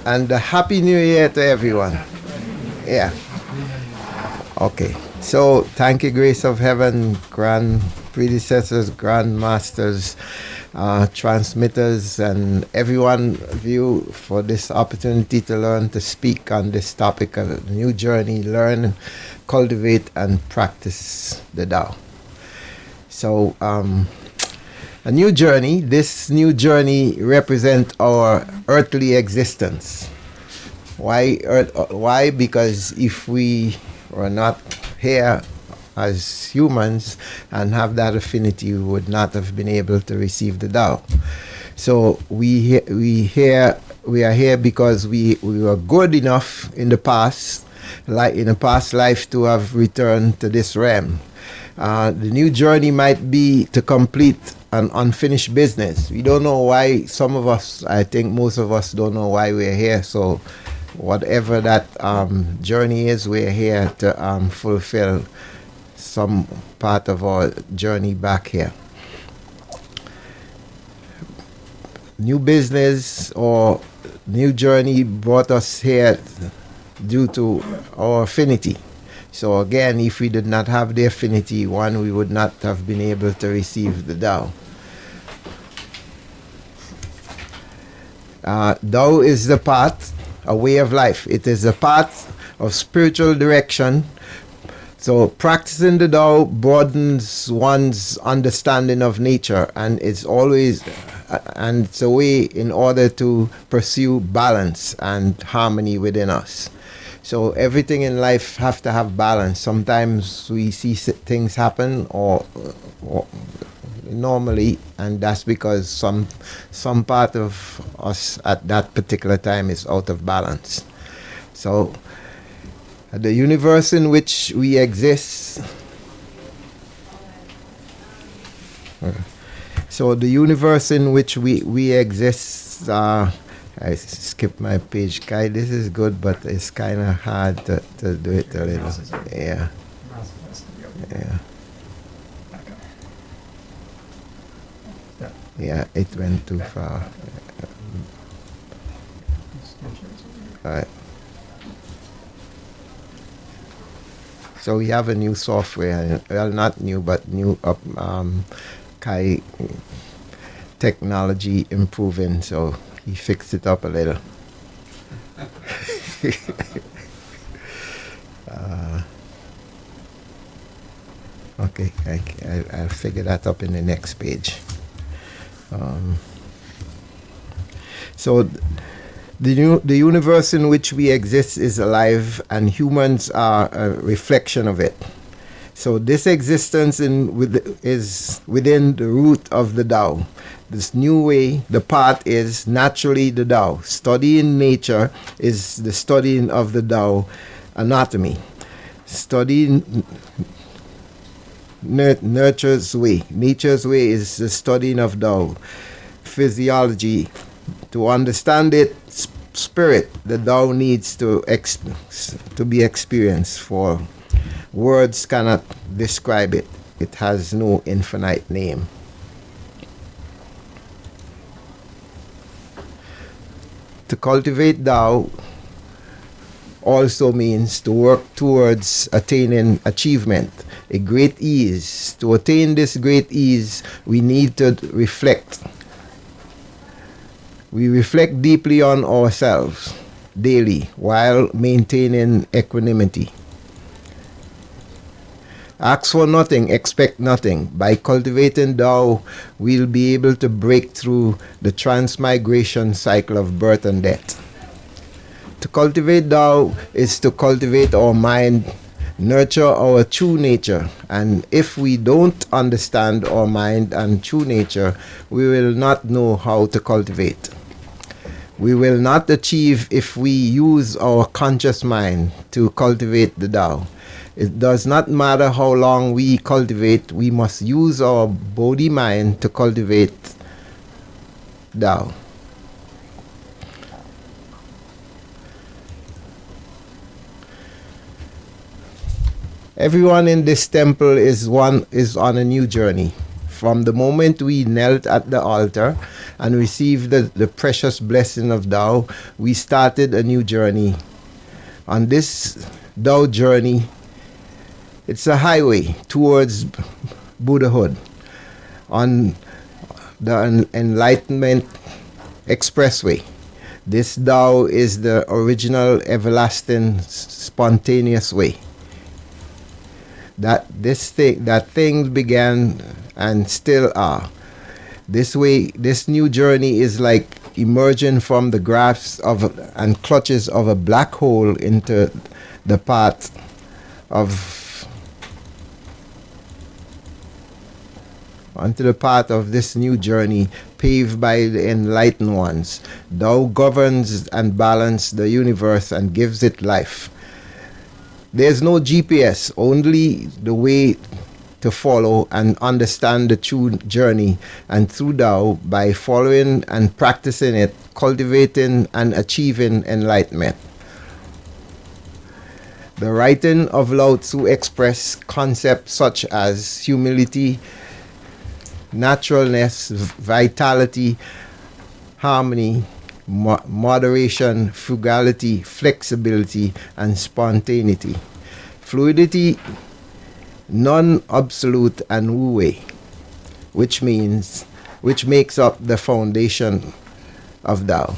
And a happy new year to everyone. Yeah. Okay. So thank you, Grace of Heaven, grand predecessors, grand masters, transmitters, and everyone of you for this opportunity to learn to speak on this topic of a new journey, learn, cultivate, and practice the Tao. So a new journey. This new journey represents our earthly existence. Why Earth? Why? Because if we were not here as humans and have that affinity, we would not have been able to receive the Tao. So we are here because we were good enough in the past, like in a past life, to have returned to this realm. The new journey might be to complete an unfinished business. We don't know why. Some of us, I think most of us, don't know why we're here. So whatever that journey is, we're here to fulfill some part of our journey back here. New business or new journey brought us here due to our affinity. So again, if we did not have the affinity, we would not have been able to receive the Tao. Tao is the path, a way of life. It is a path of spiritual direction. So practicing the Tao broadens one's understanding of nature, and it's always and it's a way in order to pursue balance and harmony within us. So everything in life have to have balance. Sometimes we see things happen or normally, and that's because some part of us at that particular time is out of balance. So the universe in which we exist, so the universe in which we exist, I skipped my page. Kai, this is good, but it's kind of hard to do it a little. Yeah. Yeah. Yeah, it went too far. Right. So we have a new software. Well, not new, but new Kai technology improving. So he fixed it up a little. Okay, I'll figure that up in the next page. So the universe in which we exist is alive, and humans are a reflection of it. So this existence is within the root of the Tao. This new way, the path is naturally the Tao. Studying nature is the studying of the Tao anatomy. Studying nature's way. Nature's way is the studying of Tao. Physiology. To understand it, spirit, the Tao needs to be experienced, for words cannot describe it. It has no infinite name. To cultivate Tao also means to work towards attaining achievement, a great ease. To attain this great ease, we need to reflect. We reflect deeply on ourselves daily while maintaining equanimity. Ask for nothing, expect nothing. By cultivating Tao, we'll be able to break through the transmigration cycle of birth and death. To cultivate Tao is to cultivate our mind, nurture our true nature. And if we don't understand our mind and true nature, we will not know how to cultivate. We will not achieve if we use our conscious mind to cultivate the Tao. It does not matter how long we cultivate, we must use our body mind to cultivate Tao. Everyone in this temple is on a new journey. From the moment we knelt at the altar and received the precious blessing of Tao, we started a new journey. On this Tao journey, it's a highway towards Buddhahood on the Enlightenment Expressway. This Tao is the original, everlasting, spontaneous way. That things began and still are. This way, this new journey is like emerging from the grasp of and clutches of a black hole into the path of this new journey paved by the enlightened ones. Thou governs and balances the universe and gives it life. There's no GPS, only the way to follow and understand the true journey, and through Tao, by following and practicing it, cultivating and achieving enlightenment. The writing of Lao Tzu express concepts such as humility, naturalness, vitality, harmony, moderation, frugality, flexibility, and spontaneity. Fluidity, non-absolute, and wu-wei, which makes up the foundation of Tao.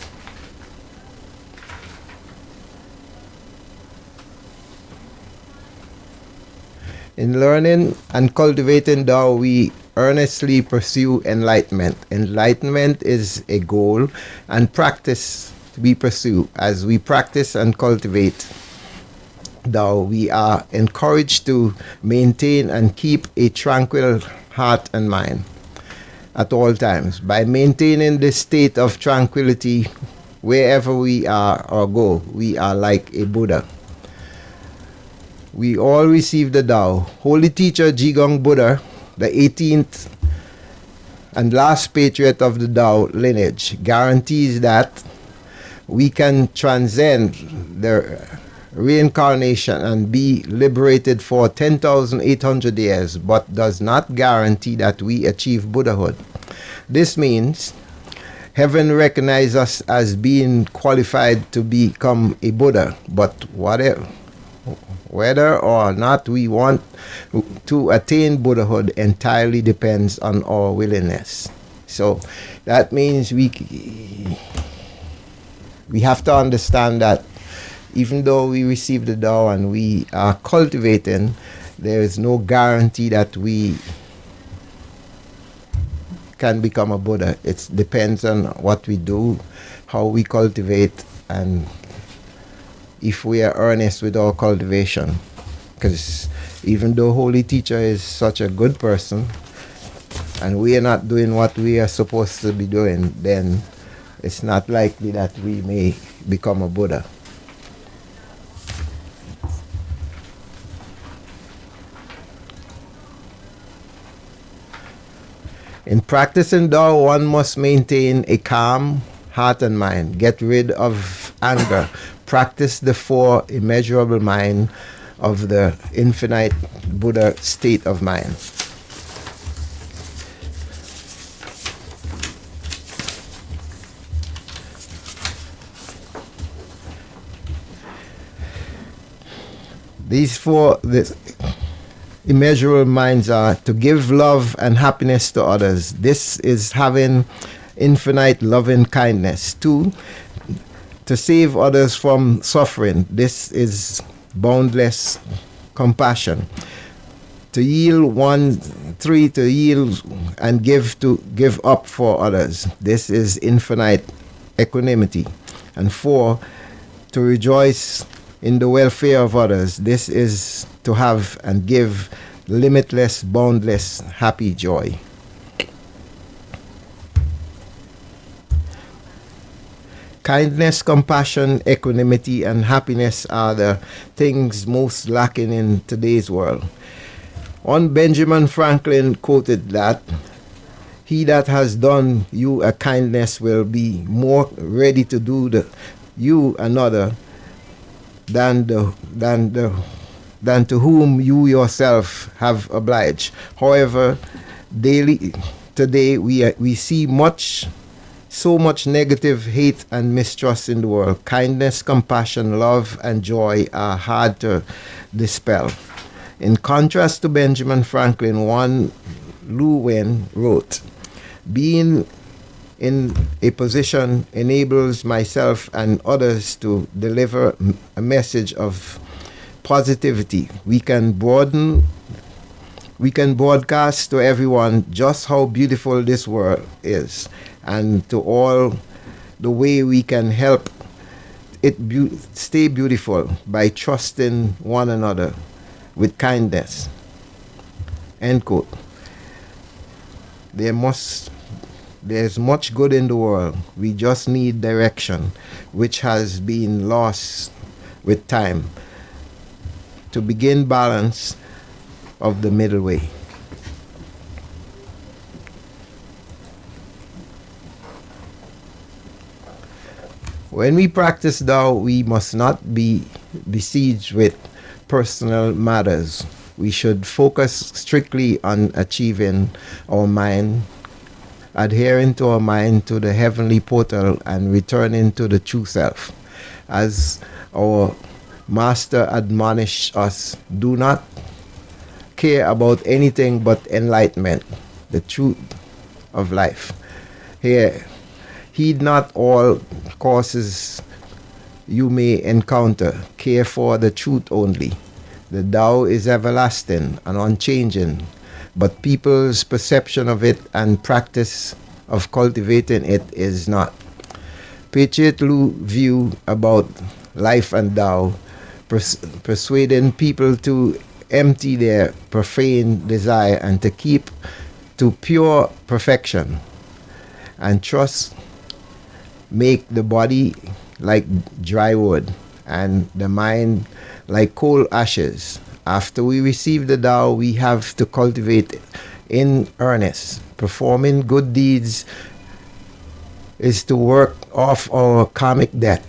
In learning and cultivating Tao, we earnestly pursue enlightenment. Enlightenment is a goal and practice to be pursued. As we practice and cultivate Tao, we are encouraged to maintain and keep a tranquil heart and mind at all times. By maintaining this state of tranquility wherever we are or go, we are like a Buddha. We all receive the Tao. Holy teacher Jigong Buddha, the 18th and last patriot of the Tao lineage, guarantees that we can transcend the reincarnation and be liberated for 10,800 years, but does not guarantee that we achieve Buddhahood. This means heaven recognizes us as being qualified to become a Buddha, but whether or not we want to attain Buddhahood entirely depends on our willingness. So that means we have to understand that even though we receive the Tao and we are cultivating, there is no guarantee that we can become a Buddha. It depends on what we do, how we cultivate, and if we are earnest with our cultivation. Because even though Holy Teacher is such a good person and we are not doing what we are supposed to be doing, then it's not likely that we may become a Buddha. In practicing Tao, one must maintain a calm heart and mind. Get rid of anger. Practice the four immeasurable mind of the infinite Buddha state of mind. These four immeasurable minds are to give love and happiness to others. This is having infinite loving kindness. 2, to save others from suffering. This is boundless compassion. To yield 3, to yield and give up for others. This is infinite equanimity. And 4, to rejoice in the welfare of others. This is to have and give limitless, boundless, happy joy. Kindness, compassion, equanimity, and happiness are the things most lacking in today's world. One Benjamin Franklin quoted that, "He that has done you a kindness will be more ready to do you another than to whom you yourself have obliged." However, today we see much so much negative hate and mistrust in the world. Kindness, compassion, love, and joy are hard to dispel. In contrast to Benjamin Franklin, one Lu Wen wrote, being in a position enables myself and others to deliver a message of positivity. We can broadcast to everyone just how beautiful this world is, and to all the way we can help it stay beautiful by trusting one another with kindness. End quote. There's much good in the world. We just need direction, which has been lost with time, to begin balance of the middle way. When we practice Tao, we must not be besieged with personal matters. We should focus strictly on achieving our mind, adhering to our mind to the heavenly portal, and returning to the true self. As our Master admonished us, do not care about anything but enlightenment, the truth of life. Here, heed not all courses you may encounter. Care for the truth only. The Tao is everlasting and unchanging, but people's perception of it and practice of cultivating it is not. Patriot Lu's view about life and Tao, persuading people to empty their profane desire and to keep to pure perfection, and trust make the body like dry wood and the mind like coal ashes. After we receive the Tao, we have to cultivate in earnest. Performing good deeds is to work off our karmic debt.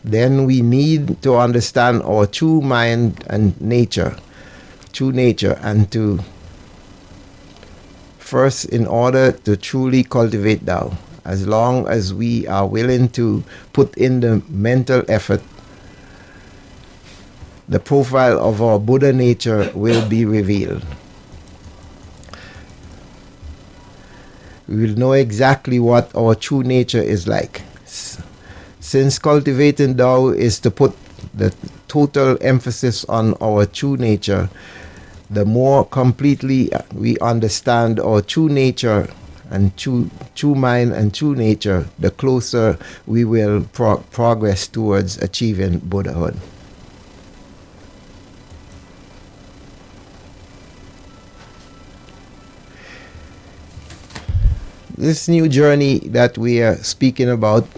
Then we need to understand our true mind and nature, and to first, in order to truly cultivate Tao, as long as we are willing to put in the mental effort, the profile of our Buddha nature will be revealed. We will know exactly what our true nature is like. Since cultivating Tao is to put the total emphasis on our true nature, the more completely we understand our true nature and true mind and true nature, the closer we will progress towards achieving Buddhahood. This new journey that we are speaking about,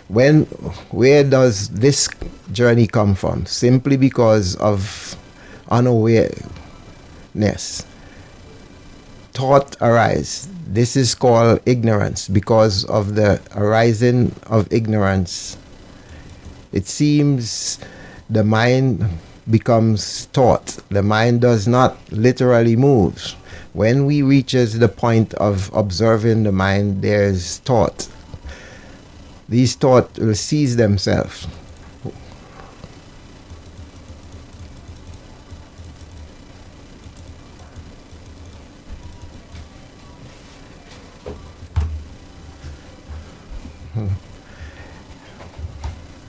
where does this journey come from? Simply because of unawareness. Thought arise. This is called ignorance. Because of the arising of ignorance, it seems the mind becomes thought. The mind does not literally move. When we reaches the point of observing the mind, there's thought. These thoughts will seize themselves.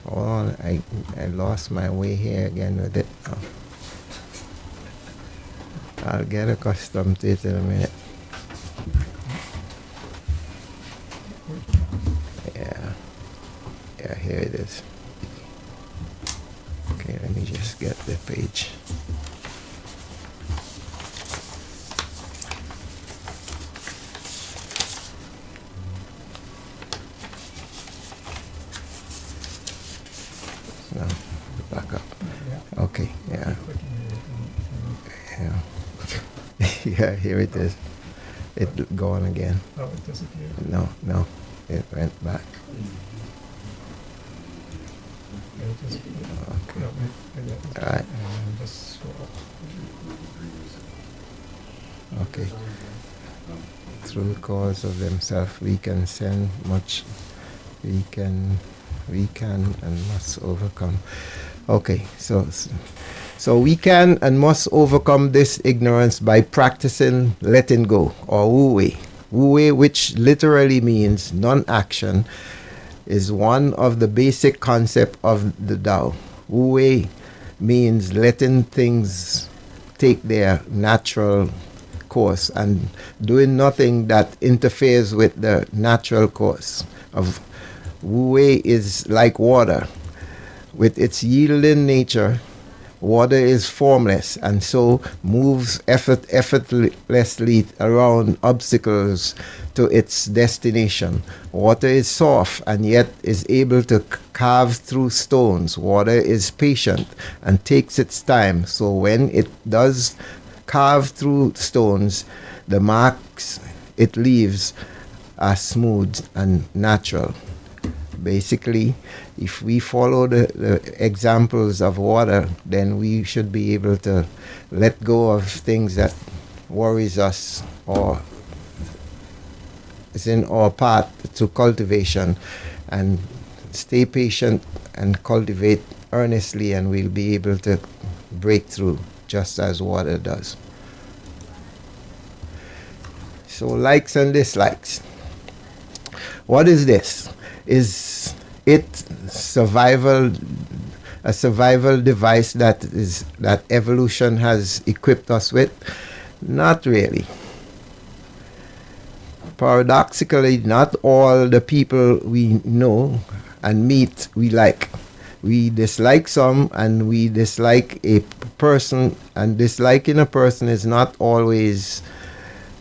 Hold on, I lost my way here again with it. I'll get accustomed to it in a minute. Yeah, here it is. Okay, let me just get the page. No, back up. Okay, yeah. Yeah, here it is. It gone again. Oh, it disappeared. No, it went back. It disappeared. Okay. No, maybe that was All right. and just scroll. Okay. through the cause of themselves, we can send much. We can and must overcome. Okay, so we can and must overcome this ignorance by practicing letting go, or wu wei. Wu wei, which literally means non-action, is one of the basic concepts of the Tao. Wu wei means letting things take their natural course and doing nothing that interferes with the natural course of Wu wei. Is like water. With its yielding nature, water is formless and so moves effortlessly around obstacles to its destination. Water is soft and yet is able to carve through stones. Water is patient and takes its time, so when it does carve through stones, the marks it leaves are smooth and natural. Basically, if we follow the examples of water, then we should be able to let go of things that worries us or is in our path to cultivation, and stay patient and cultivate earnestly, and we'll be able to break through just as water does. So likes and dislikes. What is this? Is it a survival device that evolution has equipped us with? Not really. Paradoxically, not all the people we know and meet we like. We dislike some, and we dislike a person, and disliking a person is not always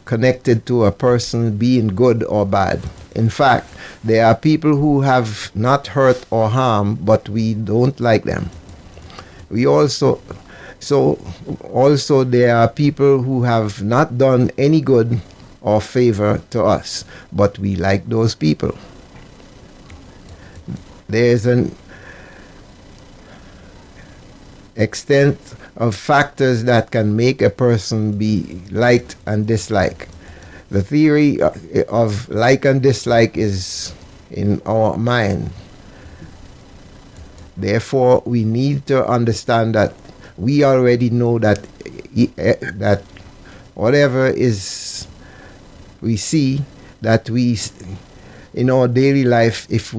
connected to a person being good or bad. In fact, there are people who have not hurt or harmed, but we don't like them. Also there are people who have not done any good or favor to us, but we like those people. There's an extent of factors that can make a person be liked and disliked. The theory of like and dislike is in our mind. Therefore, we need to understand that we already know that whatever is we see, that we in our daily life, if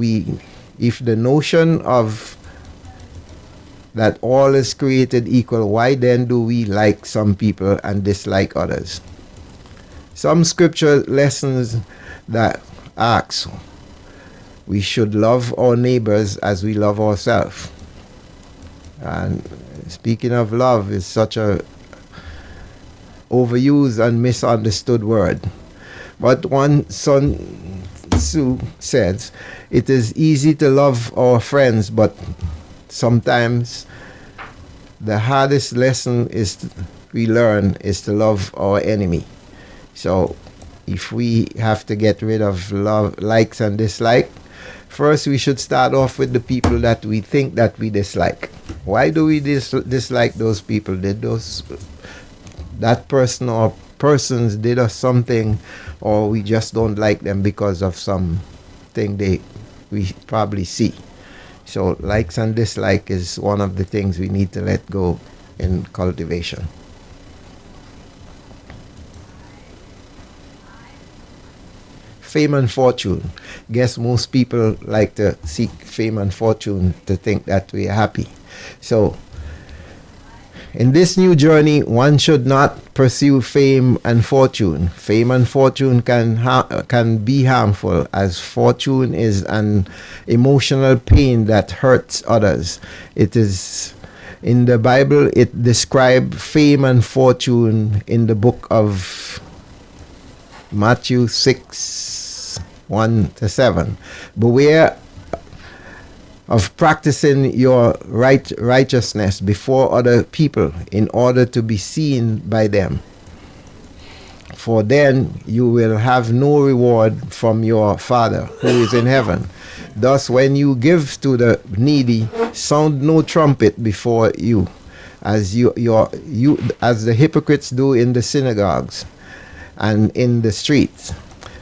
the notion of that all is created equal, why then do we like some people and dislike others? Some scripture lessons that asks we should love our neighbors as we love ourselves. And speaking of love, is such a overused and misunderstood word. But one Sun Tzu says, it is easy to love our friends, but sometimes the hardest lesson we learn is to love our enemy. So if we have to get rid of love, likes and dislike, first we should start off with the people that we think that we dislike. Why do we dislike those people? Did that person or persons did us something, or we just don't like them because of something we probably see? So likes and dislike is one of the things we need to let go in cultivation. Fame and fortune. Guess most people like to seek fame and fortune to think that we are happy. So in this new journey, one should not pursue fame and fortune. Fame and fortune can be harmful, as fortune is an emotional pain that hurts others. It is in the Bible, it describes fame and fortune in the book of Matthew 6:1-7. Beware of practicing your righteousness before other people in order to be seen by them, for then you will have no reward from your Father who is in heaven. Thus, when you give to the needy, sound no trumpet before you, as the hypocrites do in the synagogues and in the streets,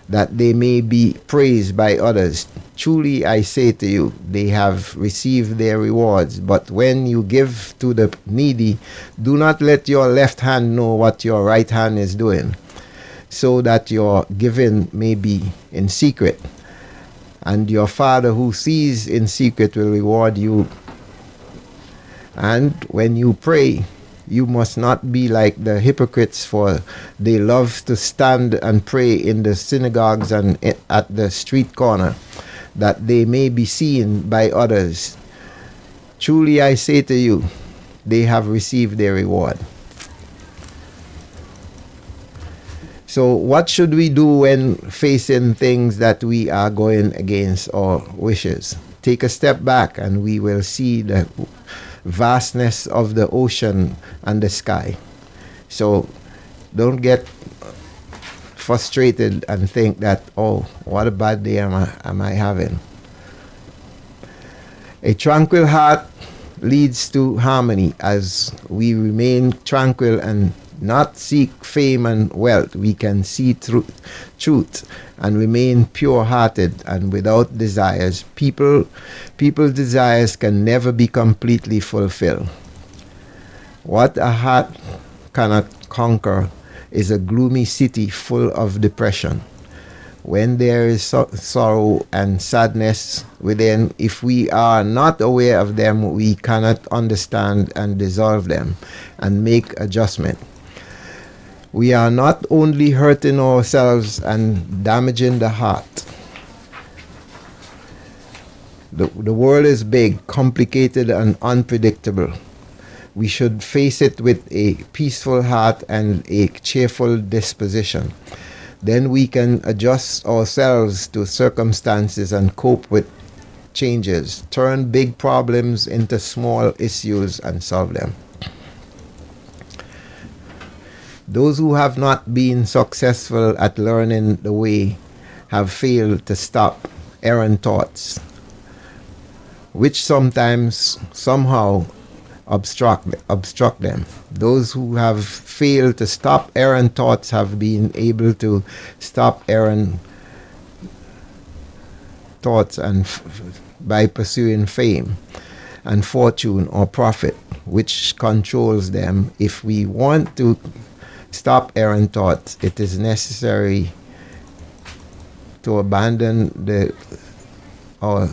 that they may be praised by others. Truly I say to you, they have received their rewards. But when you give to the needy, do not let your left hand know what your right hand is doing, so that your giving may be in secret. And your Father who sees in secret will reward you. And when you pray, you must not be like the hypocrites, for they love to stand and pray in the synagogues and at the street corner, that they may be seen by others. Truly I say to you, they have received their reward. So what should we do when facing things that we are going against our wishes? Take a step back and we will see the vastness of the ocean and the sky. So don't get frustrated and think that, oh, what a bad day am I having. A tranquil heart leads to harmony. As we remain tranquil and not seek fame and wealth, we can see truth and remain pure-hearted and without desires. People's desires can never be completely fulfilled. What a heart cannot conquer is a gloomy city full of depression. When there is sorrow and sadness within, if we are not aware of them, we cannot understand and dissolve them and make adjustment. We are not only hurting ourselves and damaging the heart. The world is big, complicated, and unpredictable. We should face it with a peaceful heart and a cheerful disposition. Then we can adjust ourselves to circumstances and cope with changes, turn big problems into small issues and solve them. Those who have not been successful at learning the way have failed to stop errant thoughts, which sometimes somehow obstruct them. Those who have failed to stop errant thoughts have been able to stop errant thoughts and by pursuing fame and fortune or profit, which controls them. If we want to stop errant thoughts, it is necessary to abandon our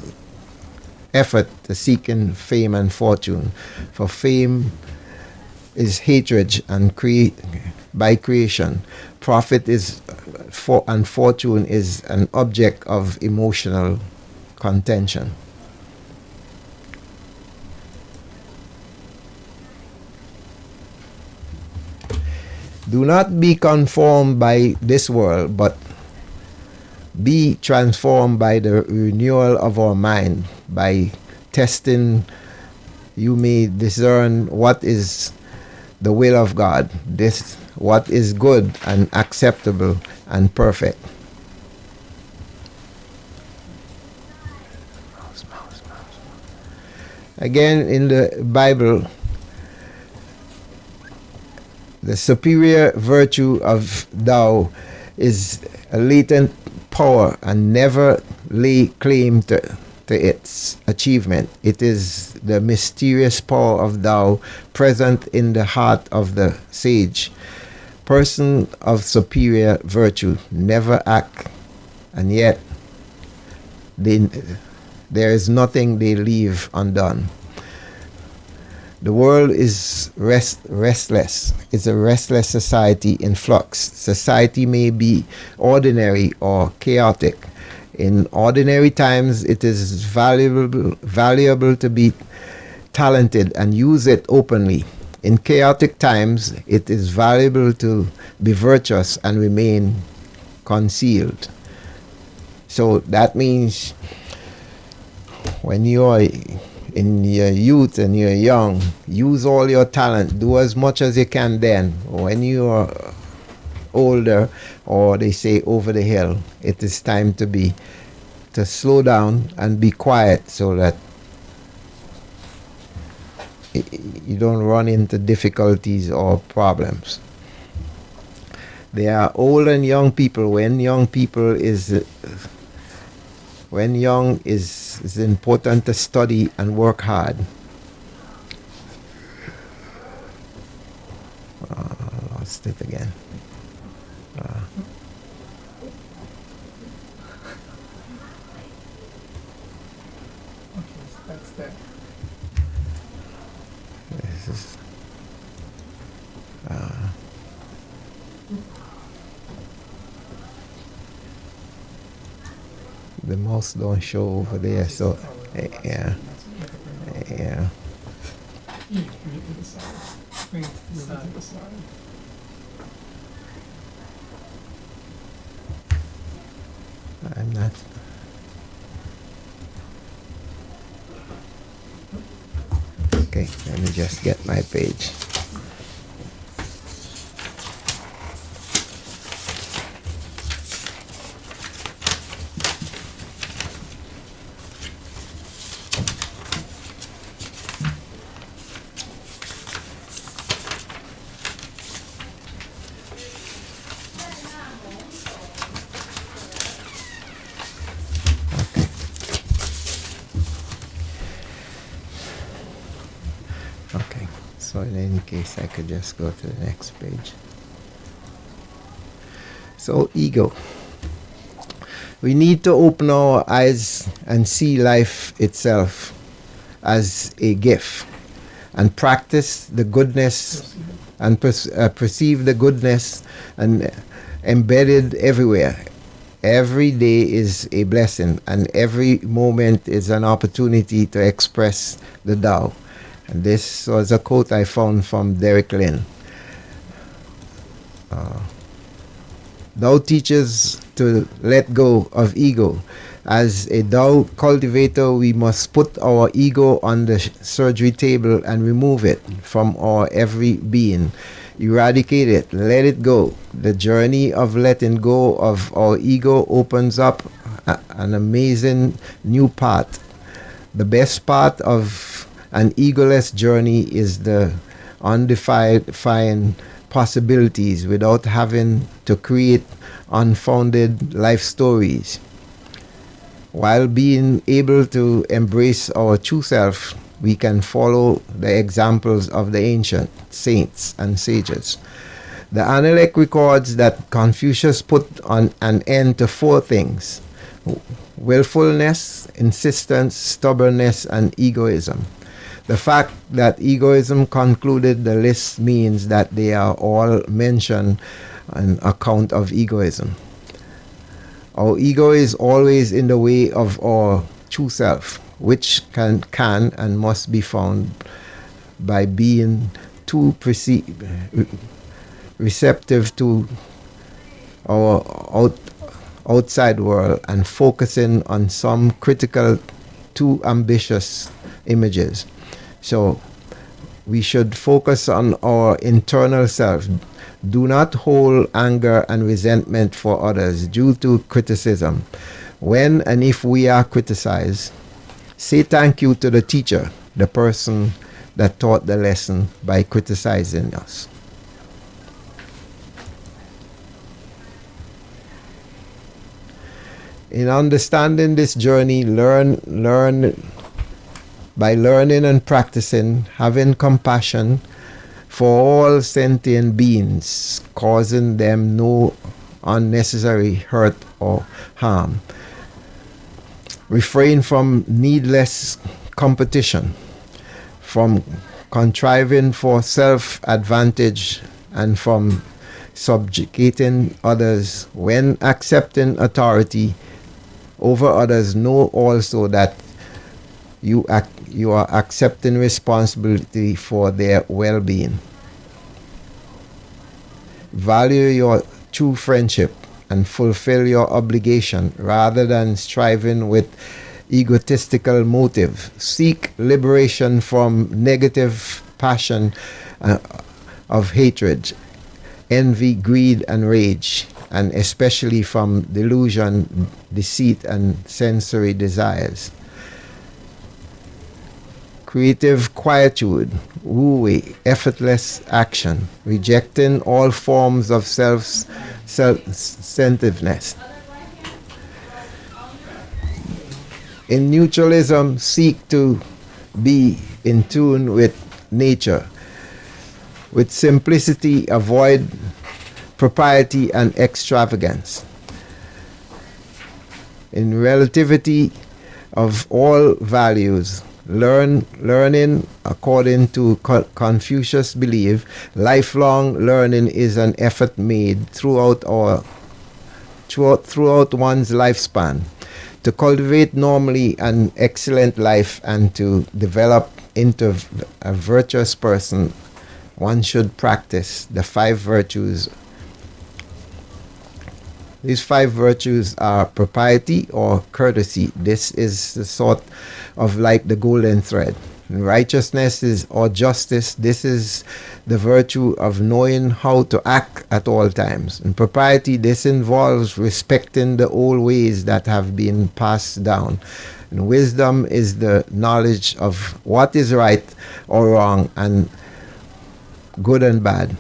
effort to seeking fame and fortune. For fame is hatred and by creation. Profit is and fortune is an object of emotional contention. Do not be conformed by this world, but be transformed by the renewal of our mind. By testing, you may discern what is the will of God, what is good and acceptable and perfect. Again, in the Bible, the superior virtue of thou is a latent power and never lay claim to its achievement. It is the mysterious power of thou present in the heart of the sage. Person of superior virtue never act, and yet there is nothing they leave undone. The world is restless. It's a restless society in flux. Society may be ordinary or chaotic. In ordinary times, it is valuable to be talented and use it openly. In chaotic times, it is valuable to be virtuous and remain concealed. So that means when you are in your youth and you're young, use all your talent, do as much as you can then. When you are older, or they say over the hill, it is time to slow down and be quiet so that you don't run into difficulties or problems. There are old and young people. When young is important to study and work hard. Lost it again. Okay, so that's that. This is, the mouse don't show over there, so yeah, yeah. E, bring it to the side. Bring it to the side. I'm not. Okay, let me just get my page. Okay, so in any case, I could just go to the next page. So, ego. We need to open our eyes and see life itself as a gift and practice the goodness and perceive the goodness and embedded everywhere. Every day is a blessing and every moment is an opportunity to express the Tao. And this was a quote I found from Derek Lin. Tao teaches to let go of ego. As a Tao cultivator, we must put our ego on the surgery table and remove it from our every being. Eradicate it, let it go. The journey of letting go of our ego opens up an amazing new path. The best part of an egoless journey is the undefined possibilities without having to create unfounded life stories. While being able to embrace our true self, we can follow the examples of the ancient saints and sages. The Analect records that Confucius put on an end to 4 things: willfulness, insistence, stubbornness, and egoism. The fact that egoism concluded the list means that they are all mentioned on account of egoism. Our ego is always in the way of our true self, which can and must be found by being too receptive to our outside world and focusing on some critical, too ambitious images. So we should focus on our internal self. Do not hold anger and resentment for others due to criticism. When and if we are criticized, say thank you to the teacher, the person that taught the lesson by criticizing us. In understanding this journey, by learning and practicing, having compassion for all sentient beings, causing them no unnecessary hurt or harm. Refrain from needless competition, from contriving for self-advantage, and from subjugating others. When accepting authority over others, know also that you are accepting responsibility for their well-being. Value your true friendship and fulfill your obligation rather than striving with egotistical motive. Seek liberation from negative passion of hatred, envy, greed, and rage, and especially from delusion, deceit, and sensory desires. Creative quietude. Wu Wei, effortless action, rejecting all forms of self-centeredness. In neutralism, seek to be in tune with nature. With simplicity, avoid propriety and extravagance. In relativity of all values, learning according to Confucius' belief, lifelong learning is an effort made throughout one's lifespan to cultivate normally an excellent life and to develop into a virtuous person. One should practice the 5 virtues. These 5 virtues are propriety or courtesy. This is the sort of like the golden thread. Righteousness is or justice. This is the virtue of knowing how to act at all times. And propriety, this involves respecting the old ways that have been passed down. And wisdom is the knowledge of what is right or wrong and good and bad.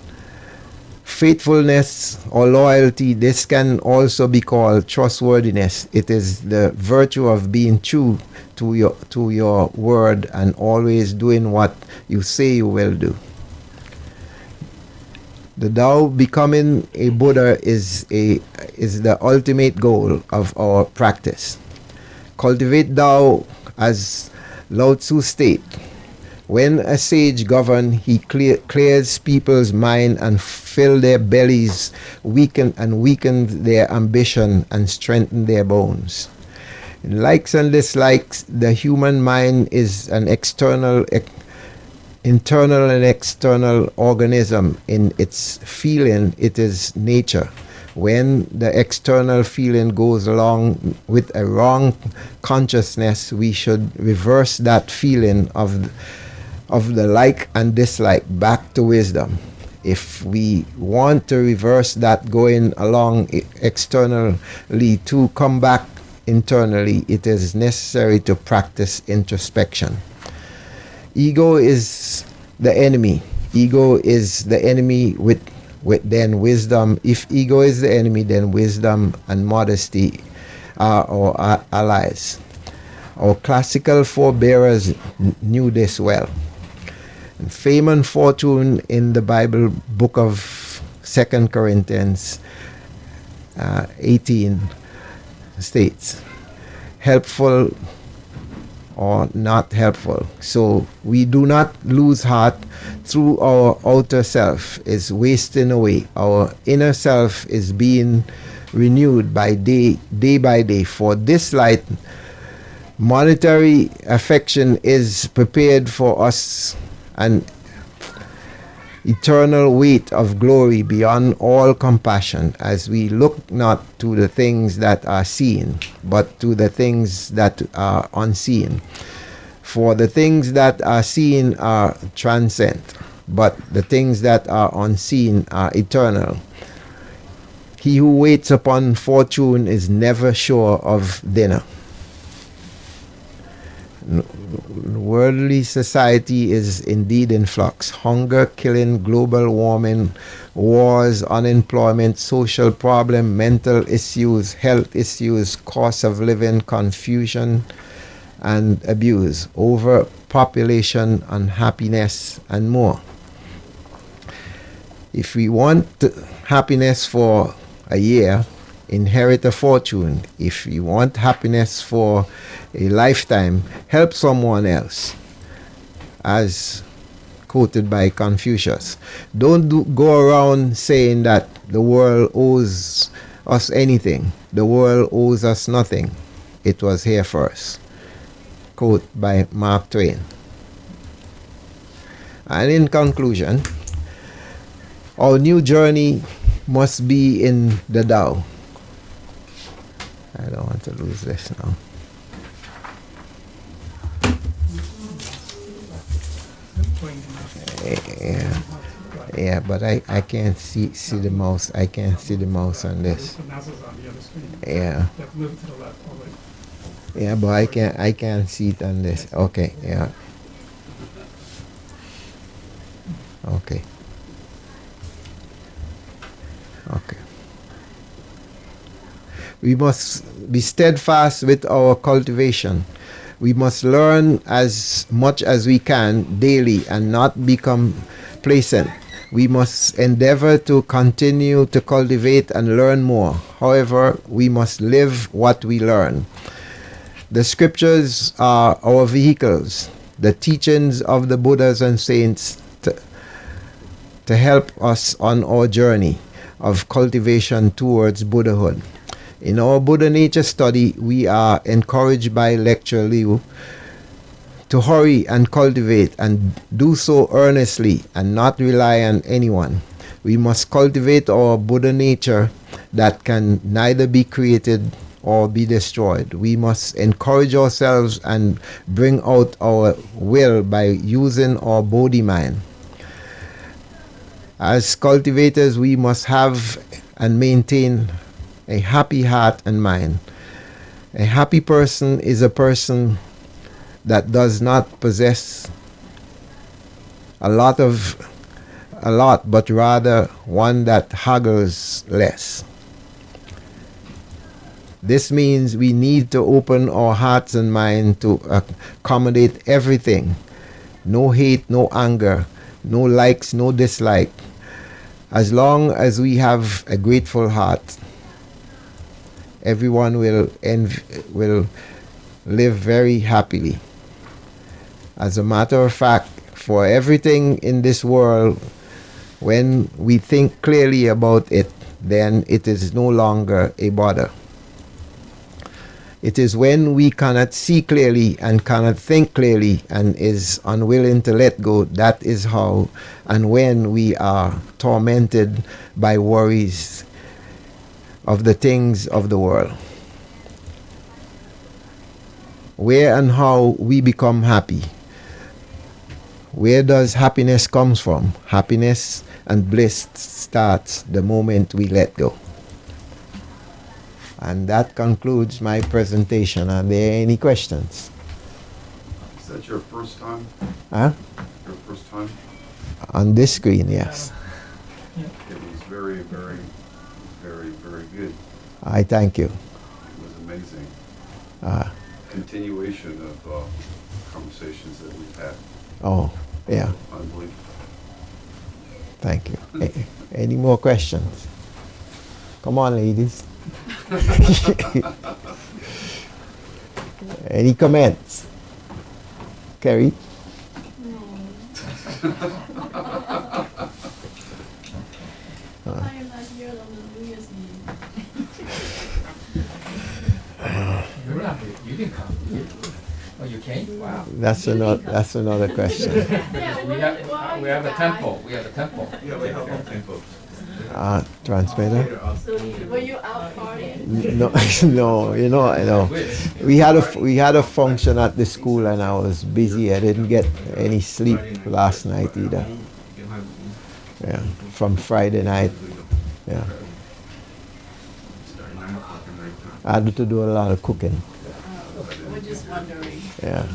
Faithfulness or loyalty, this can also be called trustworthiness. It is the virtue of being true to your word and always doing what you say you will do. The Tao, becoming a Buddha, is the ultimate goal of our practice. Cultivate Tao, as Lao Tzu states. When a sage governs, he clears people's mind and fills their bellies, weakens their ambition and strengthens their bones. In likes and dislikes, the human mind is an internal and external organism. In its feeling, it is nature. When the external feeling goes along with a wrong consciousness, we should reverse that feeling of the like and dislike back to wisdom. If we want to reverse that going along externally to come back internally, it is necessary to practice introspection. Ego is the enemy. Ego is the enemy with then wisdom. If ego is the enemy, then wisdom and modesty are our allies. Our classical forebearers knew this well. And fame and fortune in the Bible book of 2 Corinthians 18 states, helpful or not helpful. So we do not lose heart through our outer self is wasting away. Our inner self is being renewed by day by day. For this light, monetary affection is prepared for us an eternal weight of glory beyond all compassion, as we look not to the things that are seen, but to the things that are unseen. For the things that are seen are transient, but the things that are unseen are eternal. He who waits upon fortune is never sure of dinner. Worldly society is indeed in flux. Hunger, killing, global warming, wars, unemployment, social problem, mental issues, health issues, cost of living, confusion and abuse, overpopulation, unhappiness, and more. If we want happiness for a year, inherit a fortune. If you want happiness for a lifetime, help someone else, as quoted by Confucius. Don't go around saying that the world owes us anything. The world owes us nothing. It was here first. Quote by Mark Twain. And in conclusion, our new journey must be in the Tao. I don't want to lose this now. Yeah, but I can't see the mouse. I can't see the mouse on this. The mouse is on the other screen. Yeah. You have to move it to the left all the way. Yeah, but I can't see it on this. Okay, yeah. Okay. Okay. We must be steadfast with our cultivation. We must learn as much as we can daily and not become complacent. We must endeavor to continue to cultivate and learn more. However, we must live what we learn. The scriptures are our vehicles, the teachings of the Buddhas and saints to help us on our journey of cultivation towards Buddhahood. In our Buddha nature study, we are encouraged by Lecture Liu to hurry and cultivate and do so earnestly and not rely on anyone. We must cultivate our Buddha nature that can neither be created or be destroyed. We must encourage ourselves and bring out our will by using our Bodhi mind. As cultivators, we must have and maintain a happy heart and mind. A happy person is a person that does not possess a lot, but rather one that haggles less. This means we need to open our hearts and mind to accommodate everything. No hate, no anger, no likes, no dislike. As long as we have a grateful heart, everyone will live very happily. As a matter of fact, for everything in this world, when we think clearly about it, then it is no longer a bother. It is when we cannot see clearly and cannot think clearly and is unwilling to let go, that is how and when we are tormented by worries of the things of the world. Where and how we become happy? Where does happiness comes from? Happiness and bliss starts the moment we let go. And that concludes my presentation. Are there any questions? Is that your first time? Huh? Your first time? On this screen, yes. It was very, very, very, very good. I thank you. It was amazing. Uh, Continuation of conversations that we've had. oh, yeah. Unbelievable. Thank you. Any more questions? Come on, ladies. Any comments? Kerry? No. I am not here on the New Year's Eve. You're not here. You didn't come. Oh, you came? Wow. That's another question. Yeah, We where we have a you temple. We have a temple. Yeah, we have one temple. Transmitter? guys? So were you out partying? No, no, I know. We had a function at the school and I was busy. I didn't get any sleep last night either. Yeah, from Friday night. Yeah, I had to do a lot of cooking. We're just wondering. Yeah.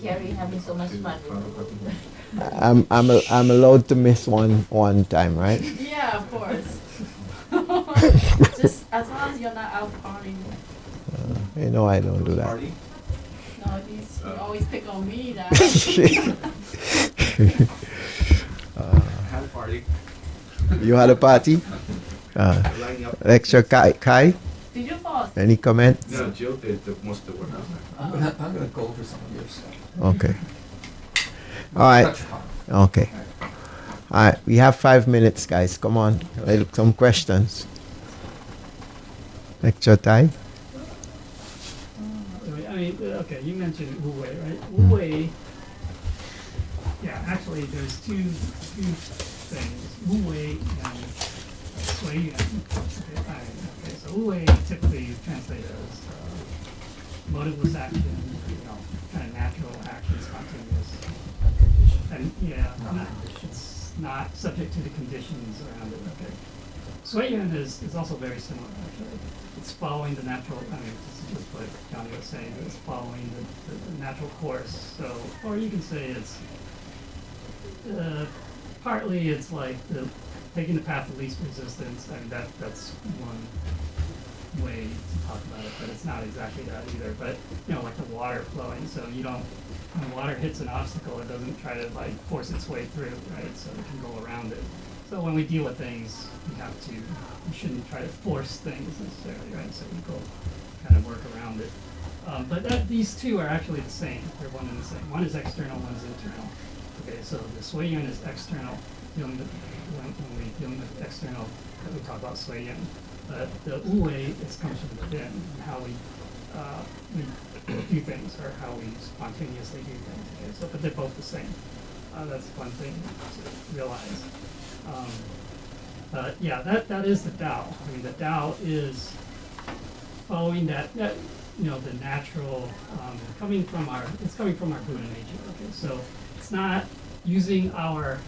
Carrie having so much fun with I'm allowed to miss one time, right? Yeah, of course. Just as long as you're not out partying. I don't do that. No, he always pick on me now. Had a party. You had a party? Lining up. Lecture Kai? Did you fall asleep? Any comments? No, Jill did most of the work. I'm gonna go over some of your stuff. Okay. All right. Touch upon. Okay. All right. We have 5 minutes, guys. Come on. Some questions. Lecture time. I mean, okay, you mentioned Wu Wei, right? Mm. Wu Wei, yeah, actually, there's two things, Wu Wei and Sui Yuan. Okay, so Wu Wei typically translated as motiveless action, kind of natural action, spontaneous. And it's not subject to the conditions around it. Okay. Sui Yuan is also very similar, actually. It's following the natural, this is just what Johnny was saying, it's following the natural course. So, or you can say it's Partly it's like taking the path of least resistance. I mean, that's one way to talk about it, but it's not exactly that either. But like the water flowing, so you don't, when water hits an obstacle, it doesn't try to like force its way through, right? So it can go around it. So when we deal with things, we shouldn't try to force things necessarily, right? So we go kind of work around it. But these two are actually the same. They're one and the same. One is external, one is internal. Okay, so the sui yun is external. When we're dealing with external, we talk about sui yun. But the wu wei comes from within, and how we do things, or how we spontaneously do things. Okay, so but they're both the same. That's one thing to realize. But yeah, that is the Tao. I mean, the Tao is following that the natural, coming from our Buddha nature. Okay, so it's not using our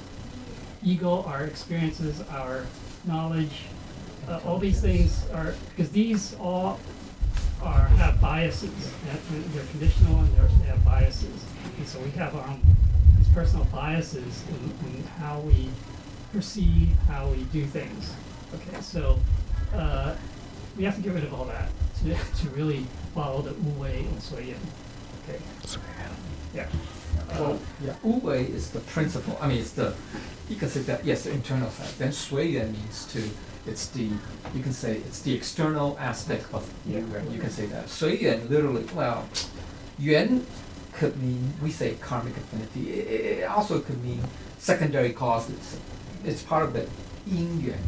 ego, our experiences, our knowledge. All these things are, because these all have biases. They're conditional, and they have biases. And so we have our own these personal biases in how we perceive, how we do things. Okay, so we have to get rid of all that to really follow the wu wei and sui yin. Okay. Yeah. Well, yeah, wu wei is the principle. I mean, it's you can say that, yes, the internal side. Then sui yan means you can say it's the external aspect of yu. You can say that. Sui yan literally, well, yuan could mean, we say karmic affinity. It also could mean secondary causes. It's part of the yin yuan.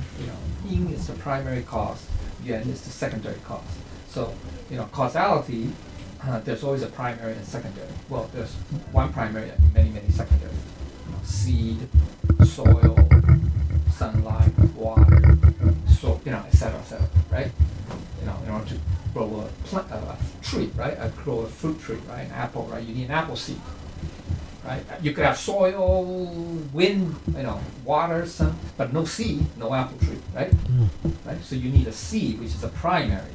Yin is the primary cause, yuan is the secondary cause. So, causality, there's always a primary and secondary. Well, there's one primary and many, many secondary. Seed, soil, sunlight, water, so et cetera, right? In order to grow a tree, right? Grow a fruit tree, right? An apple, right? You need an apple seed, right? You could have soil, wind, water, sun, but no seed, no apple tree, right? Right? So you need a seed, which is a primary.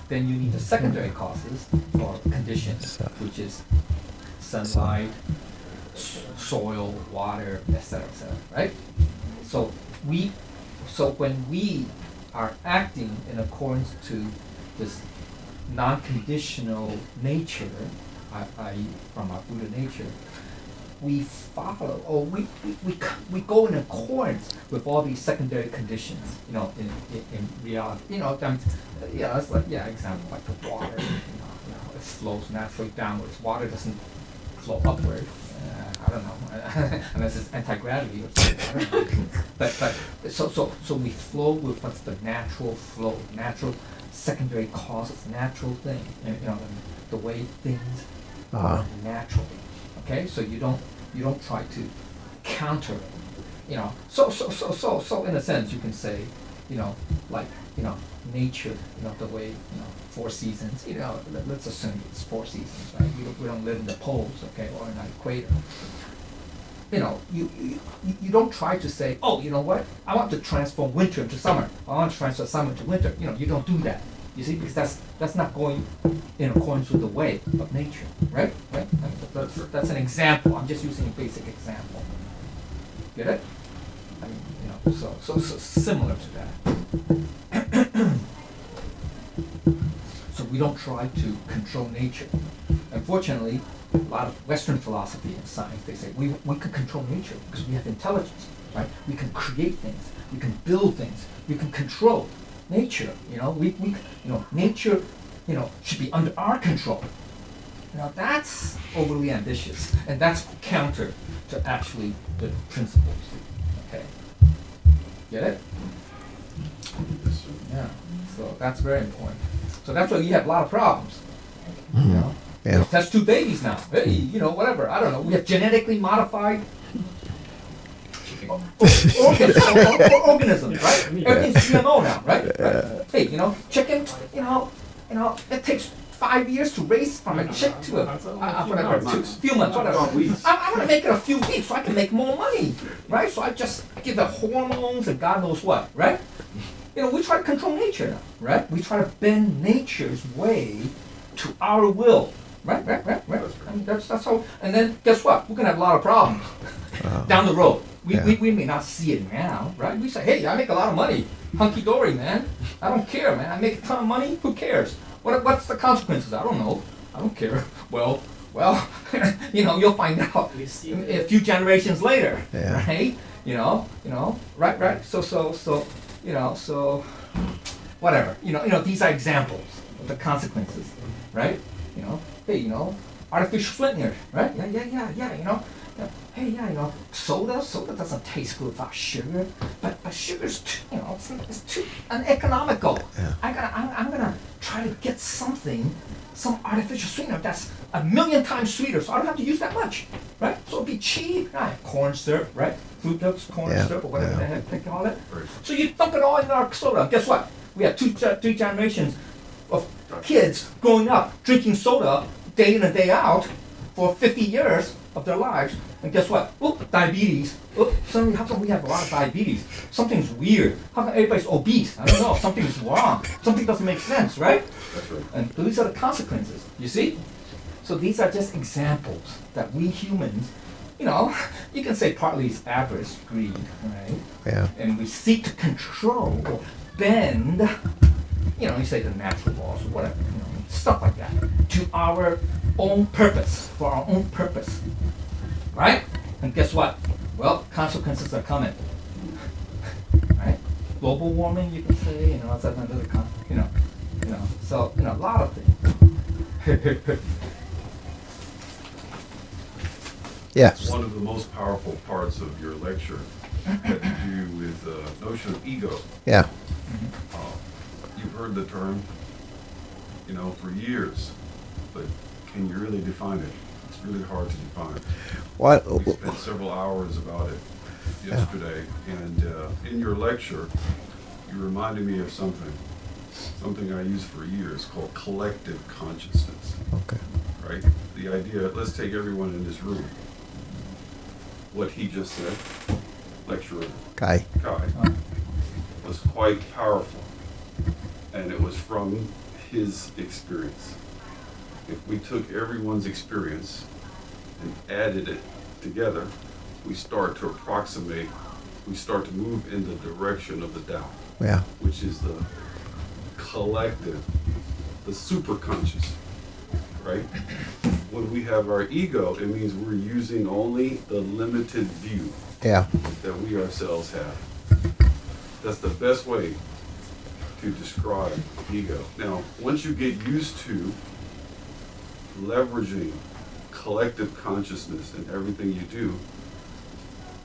Then you need the secondary causes or conditions, which is sunlight, soil, water, etc., right? So when we are acting in accordance to this non-conditional nature, i.e. from our Buddha nature, we follow, or we go in accordance with all these secondary conditions, in reality. It's like, example, like the water, it flows naturally downwards. Water doesn't flow upward. I don't know, unless it's anti-gravity or something. I don't know. But so we flow with what's the natural flow, natural secondary causes, natural thing, the way things are naturally. Okay, so you don't try to counter it. So in a sense you can say, nature, the way, 4 seasons, let's assume it's 4 seasons, right? We don't live in the poles, okay, or in the equator. You don't try to say, oh, you know what, I want to transform winter into summer. I want to transform summer into winter. You don't do that. You see, because that's not going in accordance with the way of nature, right? Right? That's an example. I'm just using a basic example. Get it? I mean, so similar to that. So we don't try to control nature. Unfortunately, a lot of Western philosophy and science, they say we can control nature because we have intelligence, right? We can create things, we can build things, we can control nature. Nature, should be under our control. Now that's overly ambitious, and that's counter to actually the principles. Okay, get it? Yeah. So that's very important. So that's why you have a lot of problems. Yeah. That's 2 babies now. Hey, whatever. I don't know. We have genetically modified organisms, right? Everything's GMO now, right? Hey, chicken, it takes 5 years to raise from a chick to a few months, whatever. I'm gonna make it a few weeks so I can make more money, right? So I just give it hormones and God knows what, right? We try to control nature now, right? We try to bend nature's way to our will, right? I mean, that's how. And then guess what? We're gonna have a lot of problems. Down the road. We may not see it now, right? We say, hey, I make a lot of money. Hunky dory, man. I don't care, man. I make a ton of money. Who cares? What's the consequences? I don't know. I don't care. Well, you'll find out a few generations later, Yeah. right? Right. So, whatever. These are examples of the consequences, right? Hey, artificial sweetener, right? Yeah. Hey, soda doesn't taste good without sugar, but sugar's too, it's too uneconomical. Yeah. I'm gonna try to get some artificial sweetener that's 1,000,000 times sweeter, so I don't have to use that much, right? So it'll be cheap, right? Corn syrup, right? Fructose corn Yeah, syrup, or whatever yeah. the heck they call it. Right. So you dump it all in our soda. Guess what? We have three generations of kids growing up drinking soda day in and day out for 50 years of their lives. And guess what? Diabetes. Suddenly, how come we have a lot of diabetes? Something's weird. How come everybody's obese? I don't know. Something's wrong. Something doesn't make sense, right? That's right. And these are the consequences. You see? So these are just examples that we humans, you can say partly it's avarice, greed, right? Yeah. And we seek to control or bend, you say the natural laws or whatever, stuff like that, to our own purpose, for our own purpose, right? And guess what? Well, consequences are coming, right? Global warming, you can say, it's another, so, a lot of things. Yes. One of the most powerful parts of your lecture had to do with the notion of ego. Yeah. You've heard the term, for years, but can you really define it? It's really hard to define. What? We spent several hours about it yesterday, and in your lecture, you reminded me of something I used for years called collective consciousness, Okay. right? The idea, let's take everyone in this room. What he just said, lecturer Kai. Kai, was quite powerful, and it was from his experience. If we took everyone's experience and added it together, we start to move in the direction of the Tao, Yeah. which is the collective, the superconscious, right? When we have our ego, it means we're using only the limited view Yeah. that we ourselves have. That's the best way to describe ego. Now, once you get used to leveraging collective consciousness in everything you do,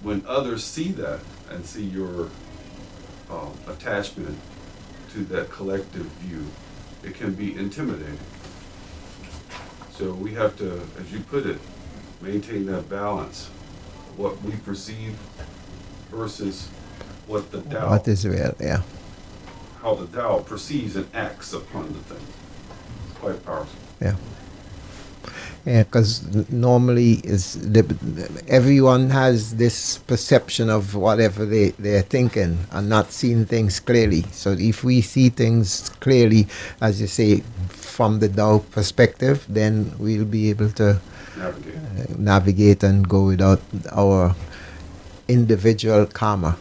when others see that and see your attachment to that collective view, it can be intimidating. So we have to, as you put it, maintain that balance, what we perceive versus what the Tao, What is real? Yeah. how the Tao perceives and acts upon the thing. It's quite powerful. Yeah. Yeah, because normally everyone has this perception of whatever they're thinking and not seeing things clearly. So if we see things clearly, as you say, from the Tao perspective, then we'll be able to navigate and go without our individual karma.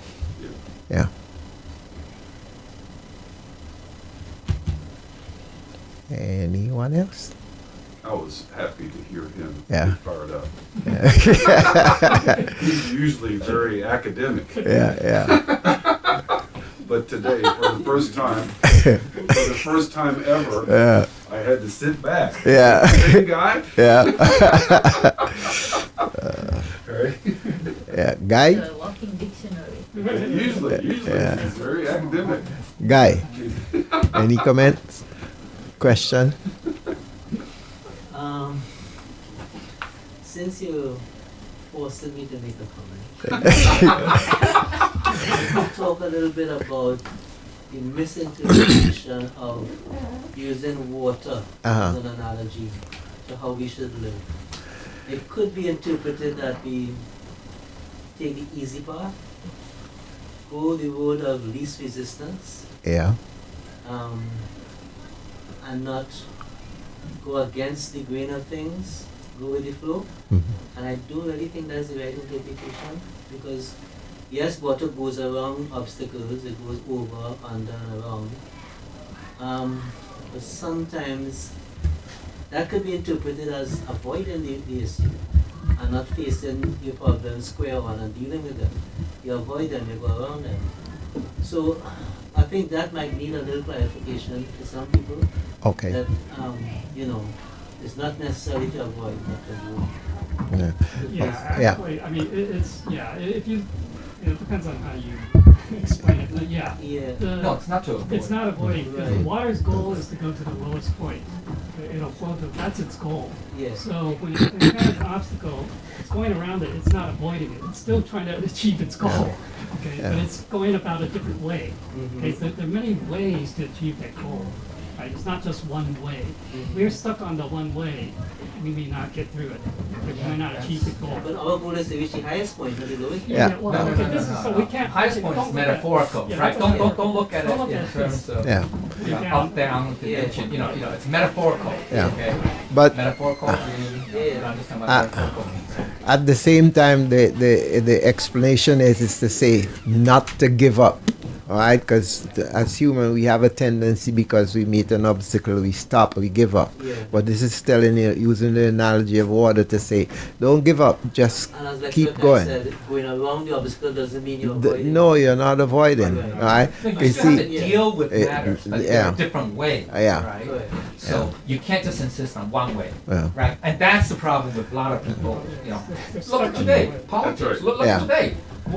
Yeah. Yeah. Anyone else? I was happy to hear him Yeah. get fired up. Yeah. He's usually very academic, Yeah. but today, for the first time ever, Yeah. I had to sit back. Yeah. Hey, guy. Yeah. Right? Yeah. Guy? The walking dictionary. Usually, Yeah. he's very academic. Guy. Any comments? Question? Since you forced me to make a comment, talk a little bit about the misinterpretation of using water as an analogy to how we should live. It could be interpreted that we take the easy path, go the road of least resistance, Yeah. and not go against the grain of things, go with the flow. Mhm. And I don't really think that's the right interpretation, because yes, water goes around obstacles, it goes over, under, and around. But sometimes that could be interpreted as avoiding the issue and not facing your problem square on and dealing with them. You avoid them, you go around them. So I think that might need a little clarification to some people, Okay. that, it's not necessarily to avoid, but to avoid. Yeah. Yeah, Yeah. actually, I mean, it's, yeah, if you, it depends on how you explain it, but yeah. Yeah. No, it's not to avoid. It's not avoiding, because the Right. water's goal is to go to the lowest point. It'll flow to, that's its goal. Yes. So when you have an obstacle, it's going around it, it's not avoiding it, it's still trying to achieve its goal. Okay, but Yeah. it's going about a different way. Mhm. Okay, so there are many ways to achieve that goal, right? It's not just one way. Mhm. We're stuck on the one way, we may not get through it. We may not achieve the goal. But our goal is to reach the highest point, not the lowest. Yeah. Well, No, no, okay, no, this no, is, so no. we can't. Highest point don't is look at- metaphorical, yeah, right? that's what- Don't look at don't look it in at terms of Yeah. you know, Yeah. up, down, Yeah. dimension. You know, it's metaphorical. Yeah. Okay. But Metaphorical. You understand what metaphorical means? at the same time, the explanation is to say not to give up. All right, because as human, we have a tendency, because we meet an obstacle, we stop, we give up. Yeah. But this is telling you, using the analogy of water, to say, don't give up, just And as like keep what I going. said, going around the obstacle doesn't mean you're The- avoiding. no, you're not avoiding. Right. All right, No, you you still have to see, deal with eh, matters, but yeah. in a different way. Yeah. Right. Right. So you can't just insist on one way. Yeah. Right. And that's the problem with a lot of people. You know, They're look stuck at on today, the way. politics. That's right. Look Yeah. at today.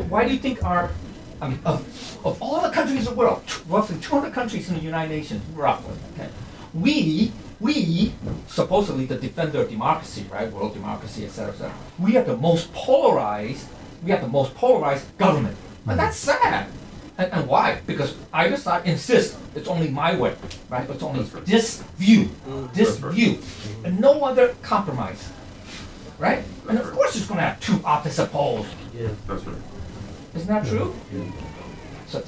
Why do you think I mean, of all the countries in the world, roughly 200 countries in the United Nations, roughly, okay, we supposedly the defender of democracy, right, world democracy, et cetera, we have the most polarized government. And that's sad. And why? Because either side insists it's only my way, right? It's only this view, That's right. and no other compromise, right? And of course it's going to have two opposite poles. Yeah. That's right. Isn't that true? So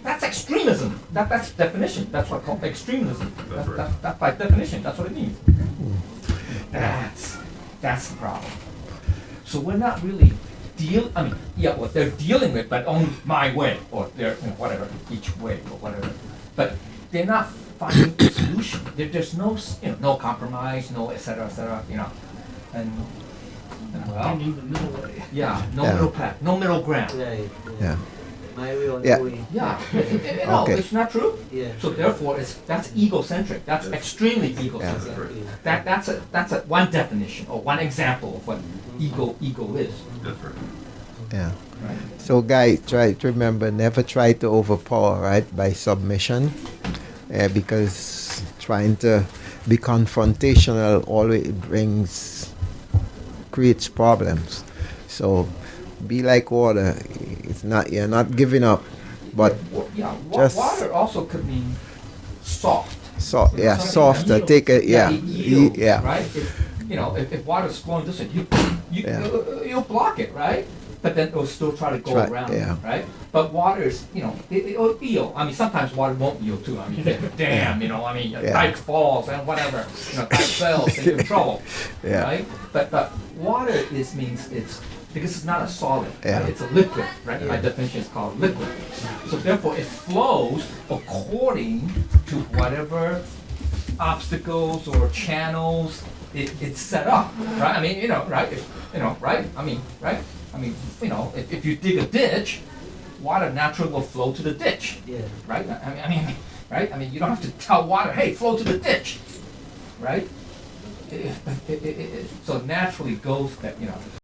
that's extremism. That's definition. That's what I call extremism. That's right. That by definition, that's what it means. That's the problem. So we're not really what they're dealing with, but only my way, or they're whatever, each way, or whatever. But they're not finding a solution. There's no no compromise, no et cetera, and well, Finding the middle way. yeah, no Yeah. middle path, no middle ground. Right. Yeah. My way or Yeah. no way. Yeah, no, Okay. it's not true. Yeah. So therefore, that's egocentric. That's Yes. extremely Yeah. egocentric. Exactly. That's a one definition or one example of what ego is. That's right. Yeah. Right? So, guys, try to remember, never try to overpower, right, by submission, because trying to be confrontational always creates problems. So, be like water. You're not giving up, but just- Water also could mean soft. yeah, Something softer. yields. Take it, yeah, It yields, yeah, Right? If water's flowing this way, Yeah. you'll block it, right? But then it'll still try to go Try- around, yeah. right? But water is, it'll yield. I mean, sometimes water won't yield too. I mean, damn, a Yeah. dike falls and whatever, dike fails, then you're in trouble, Yeah. right? But water means it's, because it's not a solid, Yeah. right? It's a liquid, right? By definition, it's called liquid. So therefore, it flows according to whatever obstacles or channels it's set up, right? I mean, right? Right? I mean, right? I mean, if you dig a ditch, water naturally will flow to the ditch, Yeah. right? I mean, right? I mean, you don't have to tell water, hey, flow to the ditch, right? So naturally goes that,